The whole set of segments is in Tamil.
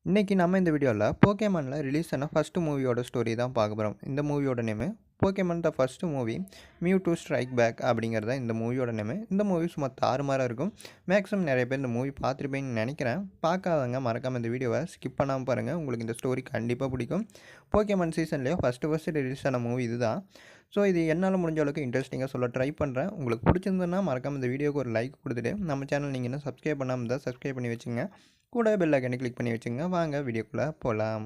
இன்னைக்கு நம்ம இந்த வீடியோவில் போக்கேமானில் ரிலீஸ் ஆன ஃபர்ஸ்ட் மூவியோட ஸ்டோரி தான் பார்க்க போகிறோம். இந்த மூவியோட name Pokemon the first movie Mewtwo strike back அப்படிங்கிறத இந்த மூவியோட நேமு. இந்த மூவி சும்மா தாறுமாறாக இருக்கும். மேக்ஸிமம் நிறைய பேர் இந்த மூவி பார்த்துருப்பேன்னு நினைக்கிறேன். பார்க்காதவங்க மறக்காமல் இந்த வீடியோவை ஸ்கிப் பண்ணாமல் பாருங்கள். உங்களுக்கு இந்த ஸ்டோரி கண்டிப்பாக பிடிக்கும். போக்கேமான் சீசன்லேயே ஃபஸ்ட்டு ரிலீஸ் ஆன மூவி இதுதான். ஸோ இது என்னால் முடிஞ்ச அளவுக்கு இன்ட்ரெஸ்டிங்காக சொல்ல ட்ரை பண்ணுறேன். உங்களுக்கு பிடிச்சிருந்ததுன்னா மறக்காமல் இந்த வீடியோக்கு ஒரு லைக் கொடுத்துட்டு நம்ம சேனல் நீங்கள் இன்னும் சப்ஸ்கிரைப் பண்ணாமல் இருந்தால் சப்ஸ்கிரைப் பண்ணி வச்சுங்க. கூட பெல் ஐக்கனை கிளிக் பண்ணி வச்சுங்க. வாங்க வீடியோக்குள்ளே போகலாம்.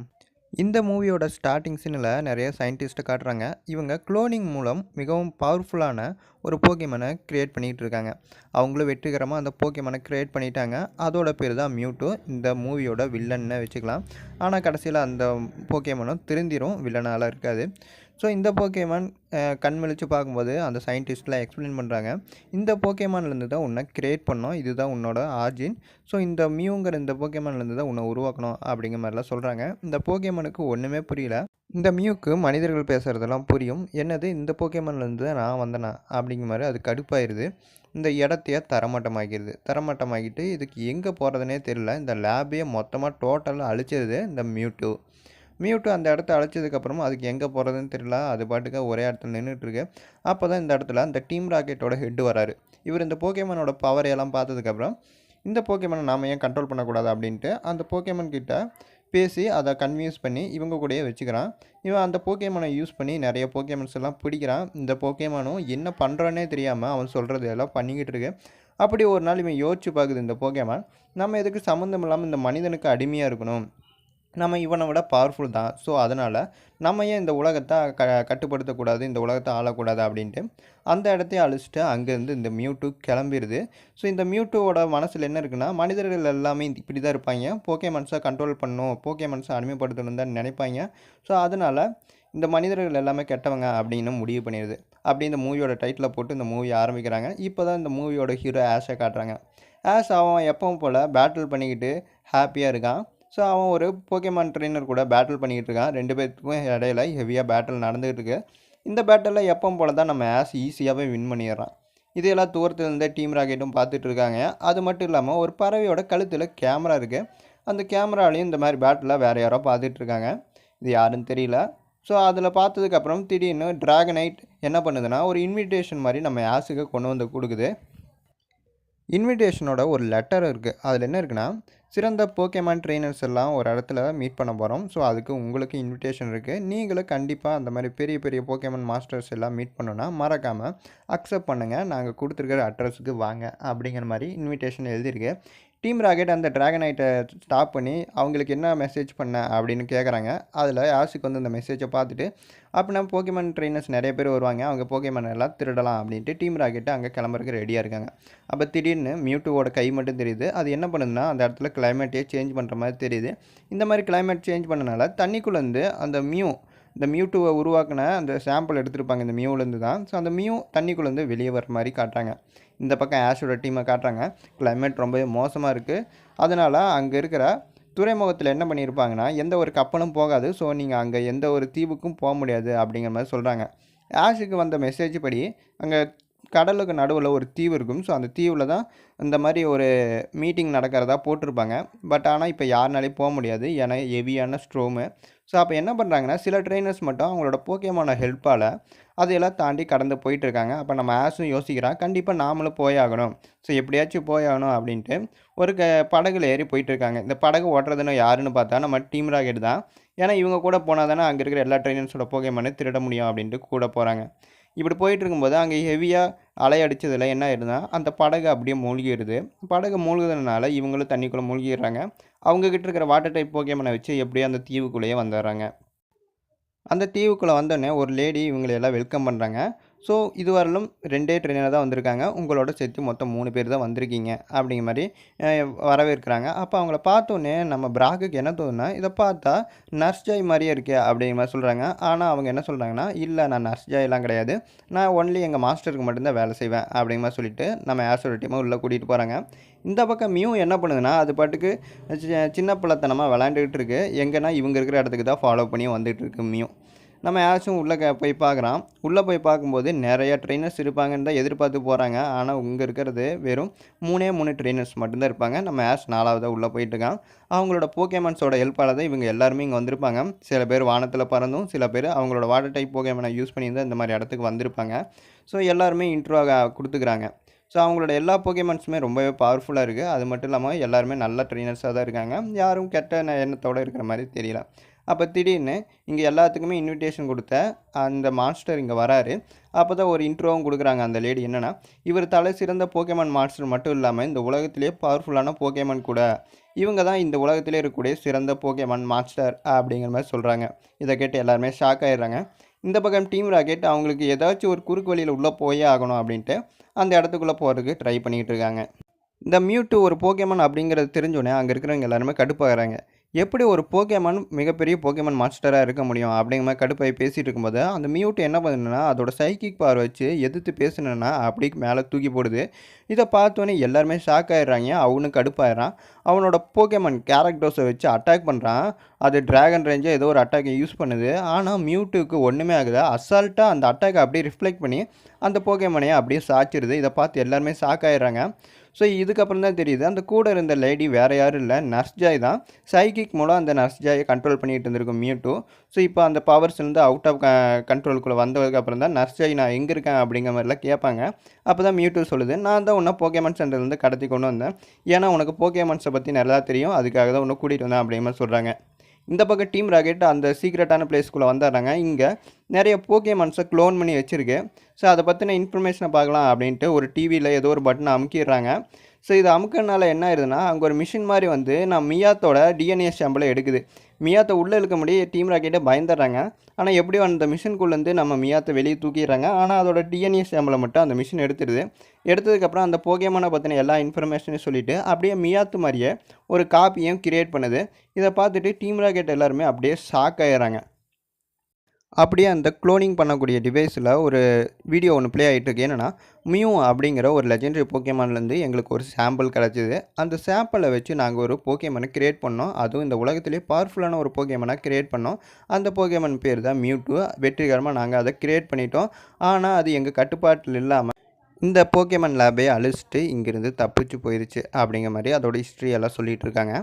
இந்த மூவியோட ஸ்டார்டிங் சீனில் நிறைய சயின்டிஸ்ட்டை காட்டுறாங்க. இவங்க குளோனிங் மூலம் மிகவும் பவர்ஃபுல்லான ஒரு போக்கேமனை க்ரியேட் பண்ணிகிட்டு இருக்காங்க. அவங்களும் வெற்றிகரமாக அந்த போக்கேமனை க்ரியேட் பண்ணிட்டாங்க. அதோட பேர் தான் மியூட்டோ. இந்த மூவியோட வில்லன்னு வச்சுக்கலாம். ஆனால் கடைசியில் அந்த போக்கேமனும் திருந்திரும், வில்லனால் இருக்காது. ஸோ இந்த போக்கேமான் கண் விழித்து பார்க்கும்போது அந்த சயின்டிஸ்ட்லாம் எக்ஸ்பிளைன் பண்ணுறாங்க. இந்த போக்கேமான்லேருந்து தான் உன்னை க்ரியேட் பண்ணோம், இதுதான் உன்னோட ஆர்ஜின். ஸோ இந்த மியூங்கிற இந்த போக்கேமான்லேருந்து தான் உன்னை உருவாக்கணும் அப்படிங்கிற மாதிரிலாம் சொல்கிறாங்க. இந்த போக்கேமானுக்கு ஒன்றுமே புரியல. இந்த மியூக்கு மனிதர்கள் பேசுகிறதெல்லாம் புரியும். என்னது இந்த போக்கேமான்லேருந்து தான் நான் வந்தேனா அப்படிங்கிற மாதிரி அது கடுப்பாயிருது. இந்த இடத்தையே தரமட்டமாகிட்டு இதுக்கு எங்கே போகிறதுனே தெரியல. இந்த லேபையே மொத்தமாக டோட்டலாக அழிச்சிருது இந்த மியூட்டு அந்த இடத்த அழைச்சதுக்கப்புறமா அதுக்கு எங்கே போகிறதுன்னு தெரியல. அது பாட்டுக்கு ஒரே இடத்துல நின்றுட்டுருக்கு. அப்போ தான் இந்த இடத்துல அந்த டீம் ராக்கெட்டோட ஹெட் வராரு. இவர் இந்த போக்கேமனோட பவரையெல்லாம் பார்த்ததுக்கப்புறம் இந்த போக்கேமனை நாம் ஏன் கண்ட்ரோல் பண்ணக்கூடாது அப்படின்ட்டு அந்த போக்கேமன் கிட்ட பேசி அதை கன்வின்ஸ் பண்ணி இவங்க கூடயே வச்சுக்கிறான். இவன் அந்த போக்கேமனை யூஸ் பண்ணி நிறைய போக்கேமன்ஸ் எல்லாம் பிடிக்கிறான். இந்த போக்கேமனும் என்ன பண்ணுறானே தெரியாமல் அவன் சொல்கிறது எல்லாம் பண்ணிக்கிட்டு இருக்கு. அப்படி ஒரு நாள் இவன் யோசிச்சு பார்க்குது, இந்த போக்கேமான் நம்ம எதுக்கு சம்மந்தம் இல்லாமல் இந்த மனிதனுக்கு அடிமையாக இருக்கணும், நம்ம இவனை விட பவர்ஃபுல் தான். ஸோ அதனால் நம்ம ஏன் இந்த உலகத்தை கட்டுப்படுத்தக்கூடாது, இந்த உலகத்தை ஆளக்கூடாது அப்படின்ட்டு அந்த இடத்தையும் அழிச்சிட்டு அங்கேருந்து இந்த மியூட்டு கிளம்பிடுது. ஸோ இந்த மியூட்டுவோட மனசில் என்ன இருக்குன்னா, மனிதர்கள் எல்லாமே இப்படி தான் இருப்பாங்க, போக்கேமான்ஸை கண்ட்ரோல் பண்ணணும், போக்கேமான்ஸை அடிமைப்படுத்தணும் தான் நினைப்பாங்க. ஸோ அதனால் இந்த மனிதர்கள் எல்லாமே கெட்டவங்க அப்படின்னு முடிவு பண்ணிடுது. அப்படி இந்த மூவியோட டைட்டில் போட்டு இந்த மூவி ஆரம்பிக்கிறாங்க. இப்போ தான் இந்த மூவியோட ஹீரோ ஆஷை காட்டுறாங்க. ஆஷ் அவன் எப்பவும் போல் பேட்டில் பண்ணிக்கிட்டு ஹாப்பியாக இருக்கான். ஸோ அவன் ஒரு போக்கேமான் ட்ரெயினர் கூட பேட்டில் பண்ணிக்கிட்டு இருக்கான். 2 பேருக்கும் இடையில ஹெவியாக பேட்டில் நடந்துகிட்டு இருக்கு. இந்த பேட்டிலில் எப்பவும் போல தான் நம்ம ஆஷ் ஈஸியாகவே வின் பண்ணிடுறான். இதையெல்லாம் தூரத்தில் இருந்த டீம் ராக்கெட்டும் பார்த்துட்டு இருக்காங்க. அது மட்டும் இல்லாமல் ஒரு பறவையோட கழுத்தில் கேமரா இருக்குது. அந்த கேமராலையும் இந்த மாதிரி பேட்டில் வேறு யாரோ பார்த்துட்ருக்காங்க. இது யாருன்னு தெரியல. ஸோ அதில் பார்த்ததுக்கப்புறம் திடீர்னு டிராகனைட் என்ன பண்ணுதுன்னா, ஒரு இன்விடேஷன் மாதிரி நம்ம ஆஷுக்கு கொண்டு வந்து கொடுக்குது. இன்விடேஷனோட ஒரு லெட்டர் இருக்குது. அதில் என்ன இருக்குன்னா, சிறந்த போக்கேமான் ட்ரெயினர்ஸ் எல்லாம் ஒரு இடத்துல மீட் பண்ண போகிறோம். ஸோ அதுக்கு உங்களுக்கு இன்விடேஷன் இருக்குது. நீங்களும் கண்டிப்பாக அந்த மாதிரி பெரிய பெரிய போக்கேமான் மாஸ்டர்ஸ் எல்லாம் மீட் பண்ணணுன்னா மறக்காமல் அக்செப்ட் பண்ணுங்கள், நாங்கள் கொடுத்துருக்கிற அட்ரஸுக்கு வாங்க அப்படிங்கிற மாதிரி இன்விடேஷன் எழுதியிருக்கு. டீம் ராக்கெட் அந்த டிராகனைட்டை ஸ்டாப் பண்ணி அவங்களுக்கு என்ன மெசேஜ் பண்ண அப்படின்னு கேட்குறாங்க. அதில் ஆஷுக்கு வந்து அந்த மெசேஜை பார்த்துட்டு அப்படின்னா போக்கேமான் ட்ரெயினர்ஸ் நிறைய பேர் வருவாங்க, அவங்க போக்கேமான் எல்லாம் திருடலாம் அப்படின்ட்டு டீம் ராக்கெட்டு அங்கே கிளம்புறதுக்கு ரெடியாக இருக்காங்க. அப்போ திடீர்னு மியூட்டுவோட கை மட்டும் தெரியுது. அது என்ன பண்ணுதுன்னா, அந்த இடத்துல கிளைமேட்டே சேஞ்ச் பண்ணுற மாதிரி தெரியுது. இந்த மாதிரி கிளைமேட் சேஞ்ச் பண்ணனால தண்ணிக்குள்ளேருந்து அந்த இந்த மியூட்டுவை உருவாக்கின அந்த சாம்பிள் எடுத்துருப்பாங்க இந்த மியூலேருந்து தான். ஸோ அந்த மியூ தண்ணிக்குள்ளேருந்து வெளியே வர மாதிரி காட்டுறாங்க. இந்த பக்கம் ஆஷோட டீமை காட்டுறாங்க. கிளைமேட் ரொம்பவே மோசமாக இருக்குது. அதனால் அங்கே இருக்கிற துறைமுகத்தில் என்ன பண்ணியிருப்பாங்கன்னா, எந்த ஒரு கப்பலும் போகாது. ஸோ நீங்கள் அங்கே எந்த ஒரு தீவுக்கும் போக முடியாது அப்படிங்கிற மாதிரி சொல்கிறாங்க. ஆஷுக்கு வந்த மெசேஜ் படி அங்கே கடலுக்கு நடுவில் ஒரு தீவு இருக்கும். ஸோ அந்த தீவில் தான் இந்த மாதிரி ஒரு மீட்டிங் நடக்கிறதா போட்டிருப்பாங்க. பட் ஆனால் இப்போ யாருனாலையும் போக முடியாது, ஏன்னா ஹெவியான ஸ்ட்ரோமு. ஸோ அப்போ என்ன பண்ணுறாங்கன்னா, சில ட்ரெயினர்ஸ் மட்டும் அவங்களோட போக்கேமான ஹெல்ப்பால் அதையெல்லாம் தாண்டி கடந்து போயிட்டுருக்காங்க. அப்போ நம்ம ஆஷும் யோசிக்கிறான், கண்டிப்பாக நாமளும் போயாகணும், ஸோ எப்படியாச்சும் போயாகணும் அப்படின்ட்டு ஒரு படகுல ஏறி போயிட்டுருக்காங்க. இந்த படகு ஓட்டுறதுன்னு யாருன்னு பார்த்தா நம்ம டீம் ராக்கெட் தான். ஏன்னா இவங்க கூட போனால் தானே அங்கே இருக்கிற எல்லா ட்ரெயினர்ஸோட போக்கேமானை திருட முடியும் அப்படின்ட்டு கூட போகிறாங்க. இப்படி போயிட்டு இருக்கும்போது அங்கே ஹெவியாக அலை அடித்ததில் என்ன ஆயிடுதுன்னா, அந்த படகு அப்படியே மூழ்கிடுது. படகு மூழ்குறதுனால இவங்களும் தண்ணிக்குள்ளே மூழ்கிடுறாங்க. அவங்கக்கிட்ட இருக்கிற வாட்டர் டைப் போக்கேமானை வச்சு எப்படியோ அந்த தீவுக்குள்ளேயே வந்துடுறாங்க. அந்த தீவுக்குள்ளே வந்தோடனே ஒரு லேடி இவங்களை எல்லாம் வெல்கம் பண்ணுறாங்க. ஸோ இதுவரையிலும் 2 ட்ரெயினர் தான் வந்திருக்காங்க, உங்களோட சேர்த்து மொத்தம் 3 பேர் தான் வந்திருக்கீங்க அப்படிங்கிற மாதிரி வரவேற்கிறாங்க. அப்போ அவங்கள பார்த்தோன்னே நம்ம பிராக்குக்கு என்ன தோணுன்னா, இதை பார்த்தா நர்ஸ் ஜாய் மாதிரியே இருக்கே அப்படிங்கிற மாதிரி சொல்கிறாங்க. ஆனால் அவங்க என்ன சொல்கிறாங்கன்னா, இல்லை நான் நர்ஸ் ஜாயெல்லாம் கிடையாது, நான் ஒன்லி எங்கள் மாஸ்டருக்கு மட்டும்தான் வேலை செய்வேன் அப்படிங்கிற மாதிரி சொல்லிவிட்டு நம்ம ஆஷோட டீமை உள்ளே கூட்டிகிட்டு போகிறாங்க. இந்த பக்கம் மியூ என்ன பண்ணுதுன்னா, அது பாட்டுக்கு சின்ன பிள்ளைத்தனமாக விளாண்டுக்கிட்டு இருக்கு. எங்கன்னா இவங்க இருக்கிற இடத்துக்கு தான் ஃபாலோ பண்ணி வந்துகிட்டு இருக்கு மியூ. நம்ம ஆஷும் உள்ளே போய் பார்க்குறான். உள்ளே போய் பார்க்கும்போது நிறைய ட்ரெயினர்ஸ் இருப்பாங்கன்னு தான் எதிர்பார்த்து போகிறாங்க. ஆனால் இங்கே இருக்கிறது வெறும் 3 ட்ரெயினர்ஸ் மட்டும்தான் இருப்பாங்க. நம்ம ஆஷ் 4வதா உள்ளே போயிட்டுருக்கான். அவங்களோட போகேமான்ஸோட ஹெல்ப்பால் தான் இவங்க எல்லாருமே இங்கே வந்திருப்பாங்க. சில பேர் வானத்தில் பறந்தும், சில பேர் அவங்களோட வாட்டர் டைப் போகேமானை யூஸ் பண்ணி தான் இந்த மாதிரி இடத்துக்கு வந்திருப்பாங்க. ஸோ எல்லாருமே இன்ட்ரோ கொடுத்துக்கிறாங்க. ஸோ அவங்களோட எல்லா போகேமான்ஸுமே ரொம்பவே பவர்ஃபுல்லாக இருக்குது. அது மட்டும் இல்லாமல் எல்லாருமே நல்ல ட்ரெயினர்ஸாக தான் இருக்காங்க. யாரும் கெட்ட எண்ணத்தோடு இருக்கிற மாதிரி தெரியல. அப்போ திடீர்னு இங்கே எல்லாத்துக்குமே இன்விடேஷன் கொடுத்த அந்த மாஸ்டர் இங்கே வராரு. அப்போ தான் ஒரு இன்ட்ரோவும் கொடுக்குறாங்க அந்த லேடி. என்னென்னா, இவர் தலை சிறந்த போகேமான் மாஸ்டர் மட்டும் இல்லாமல் இந்த உலகத்திலேயே பவர்ஃபுல்லான போகேமான் கூட. இவங்க தான் இந்த உலகத்திலே இருக்கக்கூடிய சிறந்த போகேமான் மாஸ்டர் அப்படிங்கிற மாதிரி சொல்கிறாங்க. இதை கேட்டு எல்லாருமே ஷாக் ஆகிடுறாங்க. இந்த பக்கம் டீம் ராக்கெட் அவங்களுக்கு ஏதாச்சும் ஒரு குறுக்கு வழியில் உள்ளே போயே ஆகணும் அப்படின்ட்டு அந்த இடத்துக்குள்ளே போகிறதுக்கு ட்ரை பண்ணிக்கிட்டு இருக்காங்க. இந்த மியூட்டு ஒரு போகேமான் அப்படிங்கிறது தெரிஞ்சோடனே அங்கே இருக்கிறவங்க எல்லாருமே கடுப்பாகிறாங்க. எப்படி ஒரு போகேமான் மிகப்பெரிய போகேமான் மாஸ்டராக இருக்க முடியும் அப்படிங்கிற மாதிரி கடுப்பாகி பேசிகிட்டு இருக்கும்போது அந்த மியூட் என்ன பண்ணுன்னா அதோட சைக்கிக் பவர் வச்சு எதிர்த்து பேசுனா அப்படி மேலே தூக்கி போடுது. இதை பார்த்தோன்னே எல்லாருமே ஷாக் ஆகிடுறாங்க. அவனும் கடுப்பாயிடுறான். அவனோட போகேமான் கேரக்டர்ஸை வச்சு அட்டாக் பண்ணுறான். அது டிராகன் ரேஞ்சை ஏதோ ஒரு அட்டாக்கை யூஸ் பண்ணுது. ஆனால் மியூட்டுக்கு ஒன்றுமே ஆகுது. அசால்ட்டாக அந்த அட்டாக்கை அப்படியே ரிஃப்ளெக்ட் பண்ணி அந்த போகேமானையை அப்படியே சாய்ச்சிருது. இதை பார்த்து எல்லாருமே ஷாக் ஆகிடுறாங்க. ஸோ இதுக்கப்புறம் தான் தெரியுது அந்த கூட இருந்த லேடி வேறு யாரும் இல்லை, நர்ஸ் ஜாய் தான். சைக்கிக் மூலம் அந்த நர்ஸ் ஜாயை கண்ட்ரோல் பண்ணிகிட்டு இருந்திருக்கும் மியூட்டு. ஸோ இப்போ அந்த பவர்ஸ்லேருந்து அவுட் ஆஃப் கண்ட்ரோலுக்குள்ளே வந்ததுக்கப்புறம் தான் நர்ஸ் ஜாய் நான் எங்கே இருக்கேன் அப்படிங்கிற மாதிரிலாம் கேட்பாங்க. அப்போ தான் மியூட்டு சொல்லுது, நான் தான் உன்னை போகேமான் சென்டர்லேருந்து கடத்தி கொண்டு வந்தேன். ஏன்னா உனக்கு போகேமான்ஸை பற்றி நல்லா தெரியும், அதுக்காக தான் உன்னை கூட்டிகிட்டு வந்தேன் அப்படிங்கிற மாதிரி சொல்கிறாங்க. இந்த பக்கம் டீம் ராக்கெட் அந்த சீக்ரெட்டான பிளேஸ்க்குள்ளே வந்துடுறாங்க. இங்கே நிறைய போகேமான்ஸை க்ளோன் பண்ணி வச்சுருக்கு. ஸோ அதை பற்றின இன்ஃபர்மேஷனை பார்க்கலாம் அப்படின்ட்டு ஒரு டிவியில் ஏதோ ஒரு பட்டனை அமுக்கிடுறாங்க. ஸோ இது அமுக்கிறனால என்ன ஆயிருதுன்னா, அங்கே ஒரு மிஷின் மாதிரி வந்து நான் மியாத்தோட டிஎன்ஏ சாம்பிளை எடுக்குது. மியாத்தை உள்ளே இழுக்க முடிய டீம் ராக்கெட்டை பயந்துடுறாங்க. ஆனால் எப்படியும் அந்த மிஷின்குள்ளேருந்து நம்ம மியாத்தை வெளியே தூக்கிடுறாங்க. ஆனால் அதோட டிஎன்ஏ சாம்பிளை மட்டும் அந்த மிஷின் எடுத்துடுது. எடுத்ததுக்கப்புறம் அந்த போகேமானை பற்றின எல்லா இன்ஃபர்மேஷனையும் சொல்லிவிட்டு அப்படியே மியாத்து மாதிரியே ஒரு காப்பியும் கிரியேட் பண்ணுது. இதை பார்த்துட்டு டீம் ராக்கெட் எல்லாருமே அப்படியே ஷாக் ஆகிடுறாங்க. அப்படியே அந்த க்ளோனிங் பண்ணக்கூடிய டிவைஸில் ஒரு வீடியோ ஒன்று ப்ளே ஆகிட்டுருக்கு. என்னென்னா, மியூ அப்படிங்கிற ஒரு லெஜெண்டரி போகேமான்லேருந்து எங்களுக்கு ஒரு சாம்பிள் கிடச்சிது. அந்த சாம்பிளை வச்சு நாங்கள் ஒரு போகேமானை கிரியேட் பண்ணோம். அதுவும் இந்த உலகத்திலே பவர்ஃபுல்லான ஒரு போகேமானை கிரியேட் பண்ணோம். அந்த போகேமான் பேர் தான் மியூட்டு. வெற்றிகரமாக நாங்கள் அதை கிரியேட் பண்ணிட்டோம். ஆனால் அது எங்கள் கட்டுப்பாட்டில் இல்லாமல் இந்த போகேமான் லேபே அழிச்சிட்டு இங்கேருந்து தப்பிச்சு போயிடுச்சு அப்படிங்கிற மாதிரி அதோட ஹிஸ்ட்ரி எல்லாம் சொல்லிகிட்டு இருக்காங்க.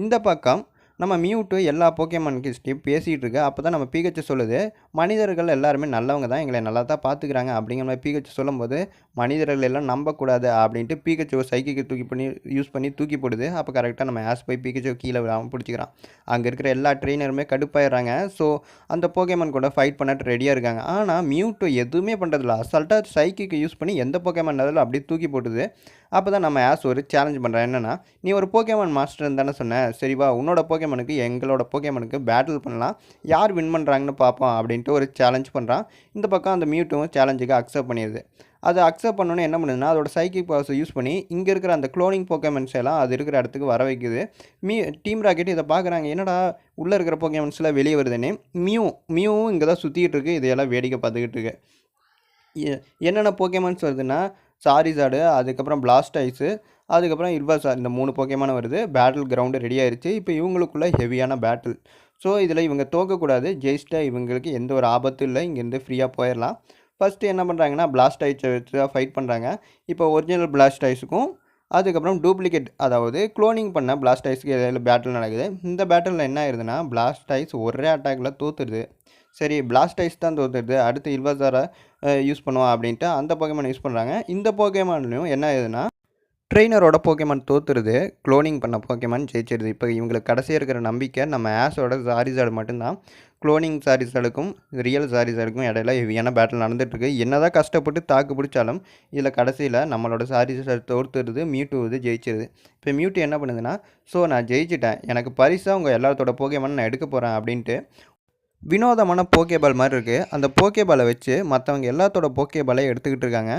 இந்த பக்கம் நம்ம மியூட்டு எல்லா போகேமான் கிட்டையும் பேசிகிட்டு இருக்கு. அப்போ தான் நம்ம பிஹெச் சொல்லுது, மனிதர்கள் எல்லாருமே நல்லவங்க தான், எங்களை நல்லா தான் பார்த்துக்கிறாங்க அப்படிங்கிற மாதிரி பிஹெச் சொல்லும்போது, மனிதர்கள் எல்லாம் நம்பக்கூடாது அப்படின்ட்டு பிஹெச் ஒரு சைக்கிக்கு யூஸ் பண்ணி தூக்கி போடுது. அப்போ கரெக்டாக நம்ம ஆஸ் போய் பிஹெச் கீழே விடாமல் பிடிச்சிக்கிறான். அங்கே இருக்கிற எல்லா ட்ரெயினருமே கடுப்பாயிடுறாங்க. ஸோ அந்த போகேமான் கூட ஃபைட் பண்ணிட்டு ரெடியாக இருக்காங்க. ஆனால் மியூட்டு எதுவுமே பண்ணுறதில்ல. அசால்ட்டாக சைக்கிக்கு யூஸ் பண்ணி எந்த போகேமான் அதில் அப்படியே தூக்கி போட்டுது. அப்போ தான் நம்ம ஆஸ் ஒரு சேலஞ்ச் பண்ணுறேன். என்னென்னா, நீ ஒரு போகேமான் மாஸ்டர்னு தானே சொன்னேன், சரிவா உன்னோட போகேமானுக்கு எங்களோட போகேமானுக்கு பேட்டில் பண்ணலாம், யார் வின் பண்ணுறாங்கன்னு பார்ப்போம் அப்படின்ட்டு ஒரு சேலஞ்ச் பண்ணுறான். இந்த பக்கம் அந்த மியூட்டும் சேலஞ்சுக்கு அக்செப்ட் பண்ணிடுது. அதை அக்செப்ட் பண்ணோன்னே என்ன பண்ணுதுன்னா, அதோட சைக்கிக் பவர்ஸை யூஸ் பண்ணி இங்கே இருக்கிற அந்த க்ளோனிங் போகேமான்ஸ் எல்லாம் அது இருக்கிற இடத்துக்கு வர வைக்குது. டீம் ராக்கெட் இதை பார்க்குறாங்க, என்னடா உள்ளே இருக்கிற போகேமான்ஸ்லாம் வெளியே வருதுன்னு. மியூவும் இங்கே தான் சுற்றிக்கிட்டு இருக்குது. இதையெல்லாம் வேடிக்கை பார்த்துக்கிட்டு இருக்கு. என்னென்ன போகேமான்ஸ் வருதுன்னா, சாரிசாடு, அதுக்கப்புறம் பிளாஸ்டைஸு, அதுக்கப்புறம் இல்வாசார், இந்த 3 போகேமான வருது. பேட்டில் கிரவுண்டு ரெடி ஆயிடுச்சு. இப்போ இவங்களுக்குள்ள ஹெவியான பேட்டில். ஸோ இதில் இவங்க தோக்கக்கூடாது. ஜெயிச்சிட்டா இவங்களுக்கு எந்த ஒரு ஆபத்தும் இல்லை, இங்கேருந்து ஃப்ரீயாக போயிடலாம். ஃபஸ்ட்டு என்ன பண்ணுறாங்கன்னா, பிளாஸ்டைஸை வச்சு தான் ஃபைட் பண்ணுறாங்க. இப்போ ஒரிஜினல் பிளாஸ்டைஸுக்கும் அதுக்கப்புறம் டூப்ளிகேட், அதாவது க்ளோனிங் பண்ண பிளாஸ்டைஸுக்கு இடையில பேட்டில் நடக்குது. இந்த பேட்டிலில் என்ன ஆயிருதுன்னா, பிளாஸ்டைஸ் ஒரே அட்டாக்கில் தோற்றுடுது. சரி, பிளாஸ்டைஸ் தான் தோற்றுடுது, அடுத்து இல்வாசாரை யூஸ் பண்ணுவோம் அப்படின்ட்டு அந்த போகேமான் யூஸ் பண்ணுறாங்க. இந்த போகேமான்லையும் என்ன ஆகுதுன்னா, ட்ரெயினரோட போகேமான் தோற்றுருது, க்ளோனிங் பண்ண போகேமான் ஜெயிச்சிருது. இப்போ இவங்களுக்கு கடைசியாக இருக்கிற நம்பிக்கை நம்ம ஆஸோட சாரிசாடு மட்டும்தான். க்ளோனிங் சாரிசாடுக்கும் ரியல் சாரிசாடுக்கும் இடையில ஹெவியான பேட்டில் நடந்துகிட்ருக்கு. என்ன தான் கஷ்டப்பட்டு தாக்கு பிடிச்சாலும் இதில் கடைசியில் நம்மளோட சாரிசாடு தோற்றுருது, மியூட்டு வந்து ஜெயிச்சிருது. இப்போ மியூட்டு என்ன பண்ணுதுன்னா, ஸோ நான் ஜெயிச்சிட்டேன், எனக்கு பரிசாக உங்கள் எல்லாத்தோட போகேமான் நான் எடுக்க போகிறேன் அப்படின்ட்டு வினோதமான போகேபால் மாதிரி இருக்குது. அந்த போகேபாலை வச்சு மற்றவங்க எல்லாத்தோட போகேபாலையும் எடுத்துக்கிட்டு இருக்காங்க.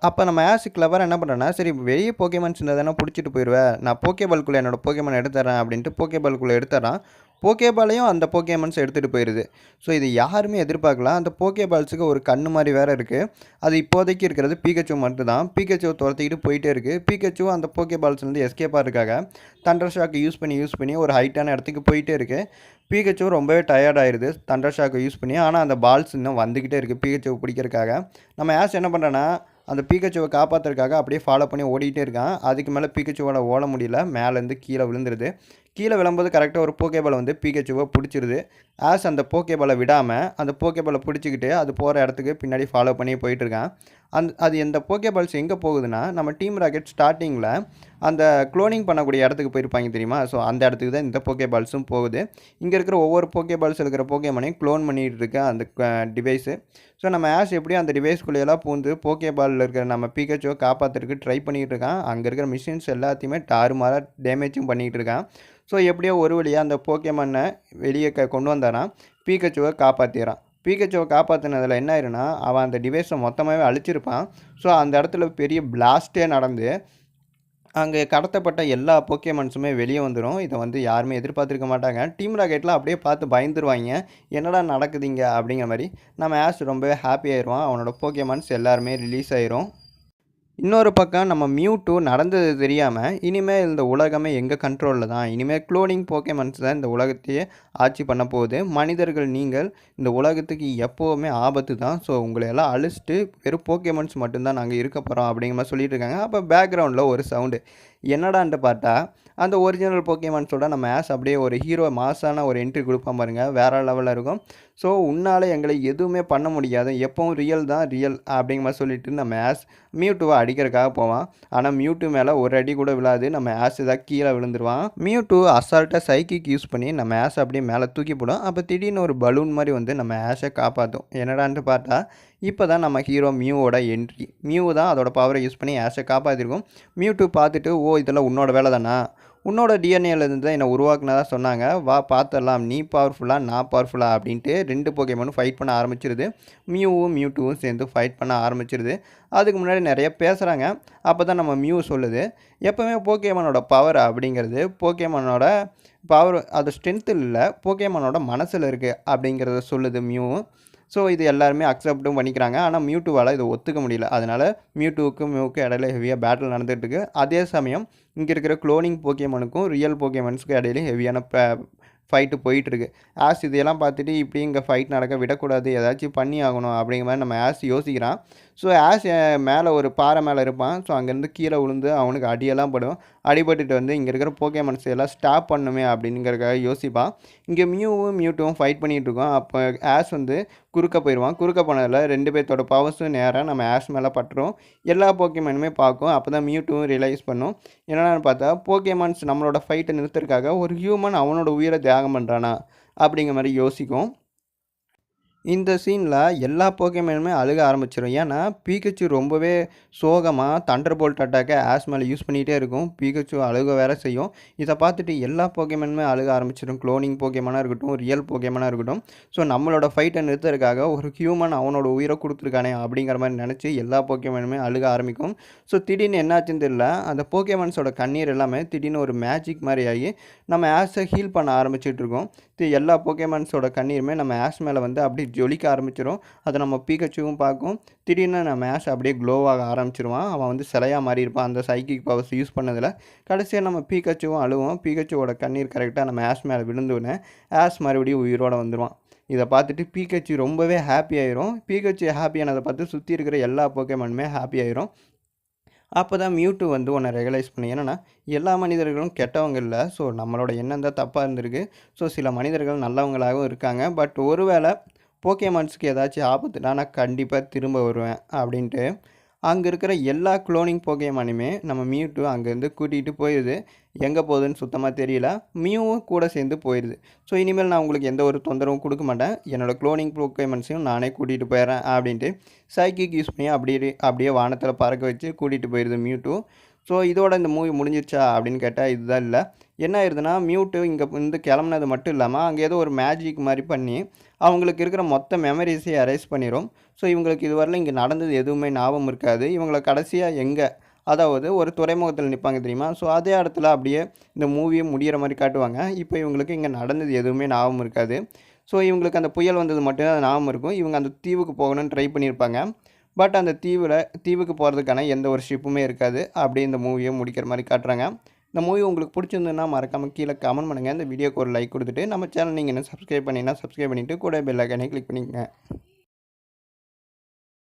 அப்போ நம்ம ஆஸ் கிளவராக என்ன பண்ணுறேன்னா, சரி வெளியே போகேமான்ஸ் இருந்தால் தானே பிடிச்சிட்டு போயிடுவேன், நான் போகேபால்குள்ளே என்னோடய போகேமான் எடுத்துறேன் அப்படின்ட்டு போகேபால்குள்ளே எடுத்துறான். போக்கேபாலையும் அந்த போக்கேமான்ஸ் எடுத்துகிட்டு போயிடுது. ஸோ இது யாருமே எதிர்பார்க்கல. அந்த போக்கேபால்ஸுக்கு ஒரு கண்ணு மாதிரி வேறு இருக்குது. அது இப்போதைக்கு இருக்கிறது பீகச்சு மட்டும்தான். பீகச்சுவை துரத்திக்கிட்டு போயிட்டே இருக்குது. பீகச்சு அந்த போக்கேபால்ஸ்லேருந்து எஸ்கேப் ஆகிறதுக்காக தண்டர் ஷாக்கை யூஸ் பண்ணி ஒரு ஹைட்டான இடத்துக்கு போயிட்டே இருக்குது. பீகச்சு ரொம்பவே டயர்ட் ஆயிடுது தண்டர் ஷாக்கை யூஸ் பண்ணி. ஆனால் அந்த பால்ஸ் இன்னும் வந்துக்கிட்டே இருக்குது பீகச்சுவை பிடிக்கிறதுக்காக. நம்ம ஆஷ் என்ன பண்ணுறேன்னா அந்த பீகச்சுவை காப்பாற்றுறதுக்காக அப்படியே ஃபாலோ பண்ணி ஓடிக்கிட்டே இருக்கான். அதுக்கு மேலே பீகச்சுவோட ஓட முடியல. மேலேருந்து கீழே விழுந்துருது. கீழே விழும்போது கரெக்டாக ஒரு போக்கேபால் வந்து பீகச்சுவை பிடிச்சிருது. ஆஷ் அந்த போக்கேபாலை விடாமல் அந்த போக்கேபாலை பிடிச்சிக்கிட்டு அது போகிற இடத்துக்கு பின்னாடி ஃபாலோ பண்ணி போயிட்டுருக்கான். அது எந்த போக்கேபால்ஸ் எங்கே போகுதுன்னா நம்ம டீம் ராக்கெட் ஸ்டார்டிங்கில் அந்த க்ளோனிங் பண்ணக்கூடிய இடத்துக்கு போயிருப்பாங்க தெரியுமா? ஸோ அந்த இடத்துக்கு தான் இந்த போக்கேபால்ஸும் போகுது. இங்கே இருக்கிற ஒவ்வொரு போக்கேபால்ஸ் இருக்கிற போக்கேமானையும் க்ளோன் பண்ணிகிட்டு இருக்க அந்த டிவைஸு. ஸோ நம்ம ஆஷ் எப்படியும் அந்த டிவைஸ்குள்ளேயெல்லாம் பூந்து போக்கேபாலில் இருக்கிற நம்ம பீகச்சுவை காப்பாற்றுறதுக்கு ட்ரை பண்ணிகிட்டு இருக்கான். அங்கே இருக்கிற மிஷின்ஸ் எல்லாத்தையுமே டாருமாராக டேமேஜும் பண்ணிகிட்டு இருக்கான். ஸோ எப்படியோ ஒரு வழியாக அந்த போக்கேமானை வெளியே கொண்டு வந்தாரான். பீகச்சுவை காப்பாற்றிடுறான். பீகச்சுவை காப்பாற்றினதில் என்ன ஆயிருன்னா அவன் அந்த டிவைஸை மொத்தமாகவே அழிச்சிருப்பான். ஸோ அந்த இடத்துல பெரிய பிளாஸ்டே நடந்து அங்கே கடத்தப்பட்ட எல்லா போக்கேமான்ஸுமே வெளியே வந்துடும். இதை வந்து யாருமே எதிர்பார்த்துருக்க மாட்டாங்க. டீம் ராக்கெட்லாம் அப்படியே பார்த்து பயந்துருவாங்க. என்னடா நடக்குதுங்க அப்படிங்கிற மாதிரி. நம்ம ஆஷ் ரொம்பவே ஹாப்பி ஆயிடுவான். அவனோட போக்கேமான்ஸ் எல்லாருமே ரிலீஸ் ஆயிரும். இன்னொரு பக்கம் நம்ம மியூட்டூ நடந்தது தெரியாமல் இனிமேல் இந்த உலகமே எங்கள் கண்ட்ரோலில் தான், இனிமேல் க்ளோனிங் போக்கேமான்ஸ் தான் இந்த உலகத்தையே ஆட்சி பண்ண போகுது, மனிதர்கள் நீங்கள் இந்த உலகத்துக்கு எப்போவுமே ஆபத்து தான், ஸோ உங்களை எல்லாம் அழிச்சிட்டு வெறும் போக்கேமான்ஸ் மட்டும்தான் நாங்கள் இருக்க போகிறோம் அப்படிங்கிற மாதிரி சொல்லிட்டு இருக்காங்க. அப்போ பேக்ரவுண்டில் ஒரு சவுண்டு என்னடான்ட்டு பார்த்தா அந்த ஒரிஜினல் போக்கேமான்ஸோட நம்ம ஆஷ் அப்படியே ஒரு ஹீரோ மாசான ஒரு என்ட்ரி கொடுப்பான் பாருங்க, வேறு லெவலில் இருக்கும். ஸோ உன்னால் எங்களை எதுவுமே பண்ண முடியாது, எப்பவும் ரியல் தான் ரியல் அப்படிங்கிற மாதிரி சொல்லிட்டு நம்ம ஆஷ் மியூட்டுவை அடிக்கிறதுக்காக போவான். ஆனால் மியூட்டு மேலே ஒரு அடி கூட விழாது. நம்ம ஆஷ் தான் கீழே விழுந்துருவான். மியூட்டு அசால்ட்டாக சைக்கிக் யூஸ் பண்ணி நம்ம ஆஷ் அப்படியே மேலே தூக்கி போடும். அப்போ திடீர்னு ஒரு பலூன் மாதிரி வந்து நம்ம ஆஷை காப்பாற்றும். என்னடான்ட்டு பார்த்தா இப்போ தான் நம்ம ஹீரோ மியூவோட என்ட்ரி. மியூ தான் அதோட பவரை யூஸ் பண்ணி ஆஷை காப்பாற்றிருக்கும். மியூட்டு பார்த்துட்டு ஓ இதெல்லாம் உன்னோட வேலை தானா, உன்னோட டிஎன்ஏலேருந்து தான் என்னை உருவாக்குனதாக சொன்னாங்க, வா பார்த்துடலாம், நீ பவர்ஃபுல்லாக நான் பவர்ஃபுல்லாக அப்படின்ட்டு 2 போக்கேமானும் ஃபைட் பண்ண ஆரம்பிச்சிருது. மியூவும் மியூட்டுவும் சேர்ந்து ஃபைட் பண்ண ஆரம்பிச்சிருது. அதுக்கு முன்னாடி நிறைய பேசுகிறாங்க. அப்போ தான் நம்ம மியூ சொல்லுது, எப்போவுமே போக்கேமானோட பவர் அப்படிங்கிறது போக்கேமானோட பவர் அது ஸ்ட்ரென்த்தில் இல்லை, போக்கேமானோட மனசில் இருக்குது அப்படிங்கிறத சொல்லுது மியூவும். ஸோ இது எல்லாருமே அக்செப்ட்டும் பண்ணிக்கிறாங்க. ஆனால் மியூட்டுவால் இதை ஒத்துக்க முடியல. அதனால் மியூவுக்கும் இடையில ஹெவியாக பேட்டில் நடந்துகிட்டு இருக்குது. அதே சமயம் இங்கே இருக்கிற க்ளோனிங் போக்கேமானுக்கும் ரியல் போக்கேமான்ஸுக்கும் இடையில ஹெவியான ஃபைட்டு போயிட்டுருக்கு. ஆஷ் இதையெல்லாம் பார்த்துட்டு இப்படி இங்கே ஃபைட் நடக்க விடக்கூடாது, ஏதாச்சும் பண்ணி ஆகணும் அப்படிங்கிற மாதிரி நம்ம ஆஷ் யோசிக்கிறான். ஸோ ஆஷ் மேலே ஒரு பாறை மேலே இருப்பான். ஸோ அங்கேருந்து கீழே விழுந்து அவனுக்கு அடியெல்லாம் படும். அடிபட்டுட்டு வந்து இங்கே இருக்கிற போக்கேமான்ஸ் எல்லாம் ஸ்டாப் பண்ணுமே அப்படிங்கிறதுக்காக யோசிப்பான். இங்கே மியூட்டும் ஃபைட் பண்ணிகிட்டு இருக்கோம். அப்போ ஆஷ் வந்து குறுக்க போயிடுவான். குறுக்க போனதில் 2 பேர்த்தோட பவர்ஸும் நேராக நம்ம ஆஷ் மேலே பட்டுரும். எல்லா போக்கேமானுமே பார்க்கும். அப்போ தான் மியூட்டும் ரியலைஸ் பண்ணும். என்னென்னு பார்த்தா போக்கேமான்ஸ் நம்மளோட ஃபைட்டை நிறுத்துறதுக்காக ஒரு ஹியூமன் அவனோட உயிரை தியாகம் பண்ணுறானா அப்படிங்கிற மாதிரி யோசிக்கும். இந்த சீனில் எல்லா போக்கேமானுமே அழுக ஆரம்பிச்சிடும். ஏன்னா பீகச்சு ரொம்பவே சோகமாக தண்டர்போல்ட் அட்டாக்கை ஆஷ் மேலே யூஸ் பண்ணிகிட்டே இருக்கும். பீகச்சு அழுக வேற செய்யும். இதை பார்த்துட்டு எல்லா போக்கேமானுமே அழுக ஆரம்பிச்சிடும். க்ளோனிங் போக்கேமானாக இருக்கட்டும், ரியல் போக்கேமானாக இருக்கட்டும். ஸோ நம்மளோட ஃபைட்டை நிறுத்துறதுக்காக ஒரு ஹியூமன் அவனோட உயிரை கொடுத்துருக்கானே அப்படிங்கிற மாதிரி நினச்சி எல்லா போக்கேமானுமே அழுக ஆரம்பிக்கும். ஸோ திடீர்னு என்னாச்சுன்னு தெரியல, அந்த போக்கேமான்ஸோட கண்ணீர் எல்லாமே திடீர்னு ஒரு மேஜிக் மாதிரி ஆகி நம்ம ஆஷை ஹீல் பண்ண ஆரம்பிச்சிட்டு இருக்கோம். எல்லா போக்கேமான்ஸோட கண்ணீருமே நம்ம ஆஷ் மேலே வந்து அப்படி ஜொலிக்க ஆரம்பிச்சிடும். அதை நம்ம பீகச்சுவும் பார்க்கும். திடீர்னு நம்ம ஆஷ் அப்படியே க்ளோவாக ஆரம்பிச்சிருவான். அவன் வந்து சிலையாக மாறி இருப்பான் அந்த சைக்கிக் பவர்ஸ் யூஸ் பண்ணதில். கடைசியாக நம்ம பீகச்சுவும் அழுவோம். பீகச்சுவோட கண்ணீர் கரெக்டாக நம்ம ஆஷ் மேலே விழுந்தோடனே ஆஷ் மறுபடியும் உயிரோடு வந்துடுவான். இதை பார்த்துட்டு பீகச்சு ரொம்பவே ஹாப்பி ஆயிரும். பீகச்சு ஹாப்பியானதை பார்த்து சுற்றி இருக்கிற எல்லா போக்கேமானுமே ஹாப்பி ஆயிரும். அப்போ தான் மியூட்டு வந்து ஒன்றை ரெகலைஸ் பண்ணி, என்னென்னா எல்லா மனிதர்களும் கெட்டவங்க இல்லை, ஸோ நம்மளோட எண்ணம் தான் தப்பாக இருந்திருக்கு. ஸோ சில மனிதர்கள் நல்லவங்களாகவும் இருக்காங்க. பட் ஒருவேளை போக்கேமான்ஸுக்கு ஏதாச்சும் ஆபத்துனா நான் கண்டிப்பாக திரும்ப வருவேன் அப்படின்ட்டு அங்கே இருக்கிற எல்லா க்ளோனிங் போக்கேமானுமே நம்ம மியூட்டு அங்கேருந்து கூட்டிகிட்டு போயிடுது. எங்கே போகுதுன்னு சுத்தமாக தெரியல. மியூவும் கூட சேர்ந்து போயிடுது. ஸோ இனிமேல் நான் உங்களுக்கு எந்த ஒரு தொந்தரவும் கொடுக்க மாட்டேன், என்னோடய க்ளோனிங் போக்கேமான்ஸையும் நானே கூட்டிகிட்டு போயிடுறேன் அப்படின்ட்டு சைக்கிக் யூஸ் பண்ணி அப்படியே வானத்தில் பறக்க வச்சு கூட்டிகிட்டு போயிடுது மியூட்டு. ஸோ இதோட இந்த மூவி முடிஞ்சிருச்சா அப்படின்னு கேட்டால் இதுதான் இல்லை. என்ன ஆயிடுதுன்னா மியூட்டு இங்கே வந்து கிளம்புனது மட்டும் இல்லாமல் அங்கே ஏதோ ஒரு மேஜிக் மாதிரி பண்ணி அவங்களுக்கு இருக்கிற மொத்த மெமரிஸையும் எரேஸ் பண்ணிடும். ஸோ இவங்களுக்கு இதுவரையிலும் இங்கே நடந்தது எதுவுமே ஞாபகம் இருக்காது. இவங்களை கடைசியாக எங்கே அதாவது ஒரு துறைமுகத்தில் நிற்பாங்க தெரியுமா? ஸோ அதே இடத்துல அப்படியே இந்த மூவியை முடியிற மாதிரி காட்டுவாங்க. இப்போ இவங்களுக்கு இங்கே நடந்தது எதுவுமே ஞாபகம் இருக்காது. ஸோ இவங்களுக்கு அந்த புயல் வந்தது மட்டும்தான் ஞாபகம் இருக்கும். இவங்க அந்த தீவுக்கு போகணும்னு ட்ரை பண்ணியிருப்பாங்க. பட் அந்த தீவுக்கு போகிறதுக்கான எந்த ஒரு ஷிப்புமே இருக்காது. அப்படியே இந்த மூவியை முடிக்கிற மாதிரி காட்டுறாங்க. இந்த மூவி உங்களுக்கு பிடிச்சிருந்ததுன்னா மறக்காமல் கீழே கமெண்ட் பண்ணுங்கள். இந்த வீடியோக்கு ஒரு லைக் கொடுத்துட்டு நம்ம சேனல் நீங்கள் இன்னும் சப்ஸ்கிரைப் பண்ணிங்கன்னா சப்ஸ்கிரைப் பண்ணிவிட்டு கூட பெல் ஐக்கானே கிளிக் பண்ணிக்கங்க.